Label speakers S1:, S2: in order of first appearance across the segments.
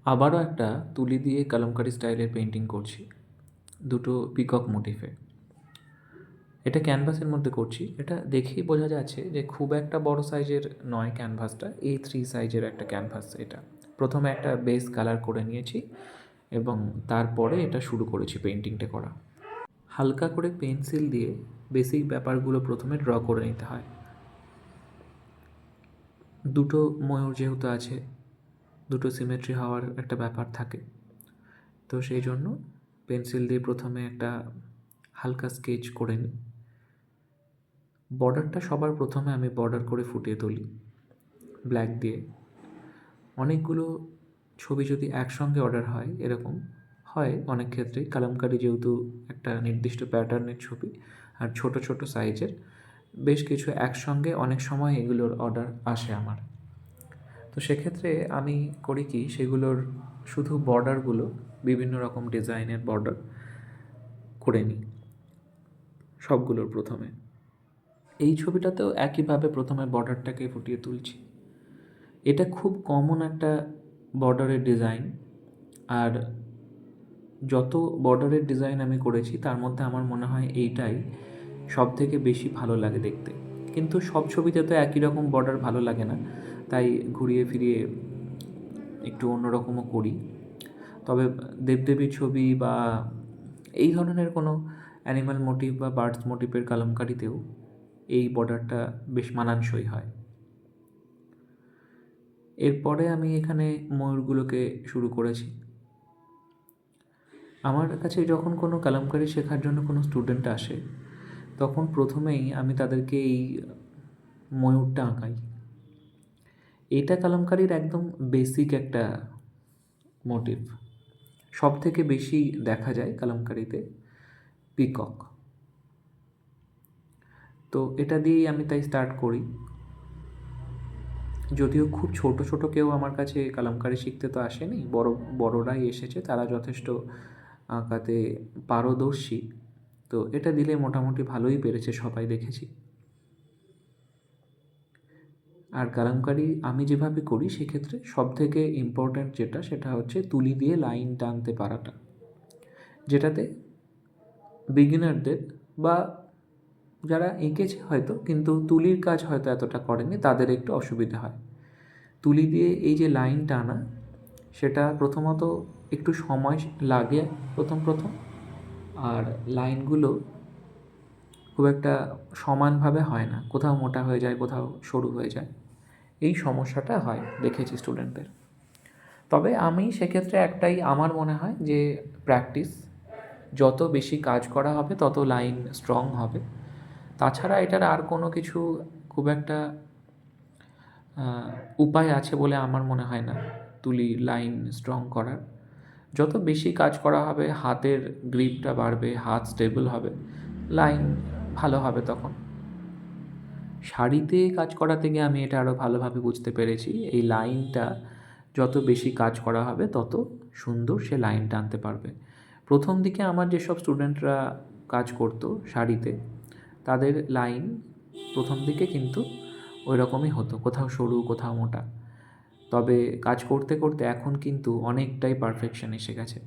S1: আবারও একটা তুলি দিয়ে কলমকারি স্টাইলের পেন্টিং করছি, দুটো পিকক মোটিফে। এটা ক্যানভাসের মধ্যে করছি। এটা দেখেই বোঝা যাচ্ছে যে খুব একটা বড় সাইজের নয় ক্যানভাসটা, A3 সাইজের একটা ক্যানভাস এটা। প্রথমে একটা বেস কালার করে নিয়েছি এবং তারপরে এটা শুরু করেছি পেন্টিংটা করা। হালকা করে পেন্সিল দিয়ে বেসিক ব্যাপারগুলো প্রথমে ড্র করে নিতে হয়। দুটো ময়ূর যেহেতু আছে, দুটো সিমেট্রি হওয়ার একটা ব্যাপার থাকে, তো সেই জন্য পেন্সিল দিয়ে প্রথমে একটা হালকা স্কেচ করে নিই। বর্ডারটা সবার প্রথমে আমি বর্ডার করে ফুটিয়ে তুলি ব্ল্যাক দিয়ে। অনেকগুলো ছবি যদি একসঙ্গে অর্ডার হয়, এরকম হয় অনেক ক্ষেত্রেই, কালামকারি যেহেতু একটা নির্দিষ্ট প্যাটার্নের ছবি আর ছোট ছোট সাইজের, বেশ কিছু একসঙ্গে অনেক সময় এগুলোর অর্ডার আসে আমার। তো সেক্ষেত্রে আমি করি কি, সেগুলোর শুধু বর্ডারগুলো বিভিন্ন রকম ডিজাইনের বর্ডার করে নিই সবগুলোর প্রথমে। এই ছবিটাতেও একইভাবে প্রথমে বর্ডারটাকে ফুটিয়ে তুলছি। এটা খুব কমন একটা বর্ডারের ডিজাইন, আর যত বর্ডারের ডিজাইন আমি করেছি তার মধ্যে আমার মনে হয় এইটাই সব থেকে বেশি ভালো লাগে দেখতে। কিন্তু সব ছবিতে তো একই রকম বর্ডার ভালো লাগে না, তাই ঘুরিয়ে ফিরিয়ে একটু অন্যরকমও করি। তবে দেবদেবীর ছবি বা এই ধরনের কোনো অ্যানিম্যাল মোটিভ বা বার্ডস মোটিভের কালামকারিতেও এই বর্ডারটা বেশ মানানসই হয়। এরপরে আমি এখানে ময়ূরগুলোকে শুরু করেছি। আমার কাছে যখন কোনো কালামকারি শেখার জন্য কোনো স্টুডেন্ট আসে, তখন প্রথমেই আমি তাদেরকে এই ময়ূরটা আঁকাই। এটা কালামকারির একদম বেসিক একটা মোটিভ। সব থেকে বেশি দেখা যায় কালামকারিতে পিকক। তো এটা দিয়েই আমি তাই স্টার্ট করি। যদিও খুব ছোট ছোট কেউ আমার কাছে কালামকারি শিখতে তো আসেনি, বড়রাই এসেছে, তারা যথেষ্ট আঁকাতে পারদর্শী। তো এটা দিলে মোটামুটি ভালোই পেরেছে সবাই, দেখেছি। আর কালামকারি আমি যেভাবে করি সেক্ষেত্রে সবথেকে ইম্পর্ট্যান্ট যেটা, সেটা হচ্ছে তুলি দিয়ে লাইন টানতে পারাটা, যেটাতে বিগিনারদের বা যারা এঁকেছে হয়তো কিন্তু তুলির কাজ হয়তো এতটা করেনি, তাদের একটু অসুবিধা হয়। তুলি দিয়ে এই যে লাইন টানা, সেটা প্রথমত একটু সময় লাগে প্রথম প্রথম, আর লাইনগুলো খুব একটা সমানভাবে হয় না, কোথাও মোটা হয়ে যায়, কোথাও সরু হয়ে যায়। এই সমস্যাটা হয় দেখেছি স্টুডেন্টদের। তবে আমি সেক্ষেত্রে একটাই আমার মনে হয় যে প্র্যাকটিস, যত বেশি কাজ করা হবে তত লাইন স্ট্রং হবে। তাছাড়া এটার আর কোনো কিছু খুব একটা উপায় আছে বলে আমার মনে হয় না তুলি লাইন স্ট্রং করার। যত বেশি কাজ করা হবে, হাতের গ্রিপটা বাড়বে, হাত স্টেবল হবে, লাইন ভালো হবে তখন। শাড়িতে কাজ করাতে গিয়ে আমি এটা আরও ভালোভাবে বুঝতে পেরেছি, এই লাইনটা যত বেশি কাজ করা হবে তত সুন্দর সে লাইন টানতে পারবে। প্রথম দিকে আমার যেসব স্টুডেন্টরা কাজ করতো শাড়িতে, তাদের লাইন প্রথম দিকে কিন্তু ওই রকমই হতো, কোথাও সরু কোথাও মোটা। তবে কাজ করতে করতে এখন কিন্তু অনেকটাই পারফেকশন এসে গেছে।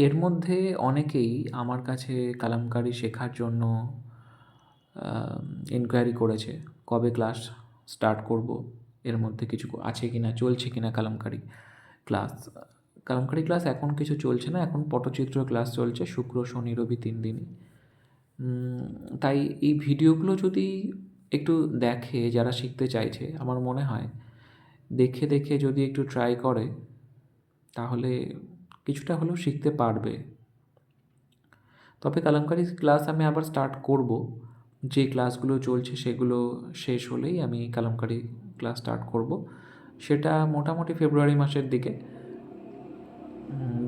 S1: এর মধ্যে অনেকেই আমার কাছে কালামকারি শেখার জন্য ইনকোয়ারি করেছে, কবে ক্লাস স্টার্ট করব, এর মধ্যে কিছু আছে কি না, চলছে কি না কালামকারি ক্লাস। কালামকারি ক্লাস এখন কিছু চলছে না, এখন পটচিত্র ক্লাস চলছে শুক্র শনি রবি 3 দিনই। তাই এই ভিডিওগুলো যদি একটু দেখে যারা শিখতে চাইছে, আমার মনে হয় দেখে দেখে যদি একটু ট্রাই করে তাহলে কিছুটা হলেও শিখতে পারবে। তবে কালামকারি ক্লাস আমি আবার স্টার্ট করব, যে ক্লাসগুলো চলছে সেগুলো শেষ হলেই আমি কালামকারি ক্লাস স্টার্ট করব। সেটা মোটামুটি ফেব্রুয়ারি মাসের দিকে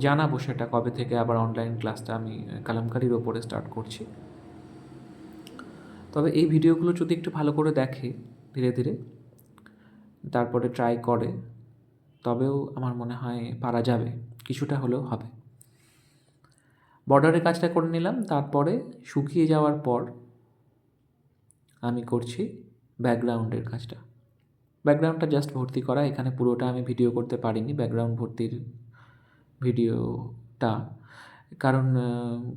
S1: জানাবো সেটা কবে থেকে আবার অনলাইন ক্লাসটা আমি কালামকারির ওপরে স্টার্ট করছি। তবে এই ভিডিওগুলো যদি একটু ভালো করে দেখে ধীরে ধীরে, তারপরে ট্রাই করে, তবেও আমার মনে হয় পারা যাবে, কিছুটা হলেও হবে। বর্ডারের কাজটা করে নিলাম, তারপরে শুকিয়ে যাওয়ার পর আমি করছি ব্যাকগ্রাউন্ডের কাজটা। ব্যাকগ্রাউন্ডটা জাস্ট ভর্তি করা, এখানে পুরোটা আমি ভিডিও করতে পারিনি ব্যাকগ্রাউন্ড ভর্তির ভিডিওটা, কারণ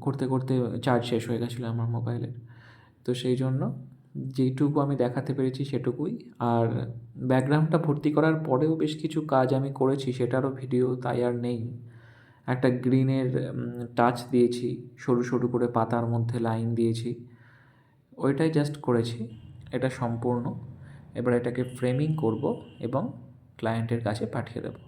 S1: করতে করতে চার্জ শেষ হয়ে গেছিলো আমার মোবাইলের। তো সেই জন্য যেইটুকু আমি দেখাতে পেরেছি সেটুকুই। আর ব্যাকগ্রাউন্ডটা ভর্তি করার পরেও বেশ কিছু কাজ আমি করেছি, সেটারও ভিডিও তাই আর নেই। একটা গ্রিনের টাচ দিয়েছি, সরু সরু করে পাতার মধ্যে লাইন দিয়েছি, ওইটাই জাস্ট করেছি। এটা সম্পূর্ণ। এবার এটাকে ফ্রেমিং করব এবং ক্লায়েন্টের কাছে পাঠিয়ে দেবো।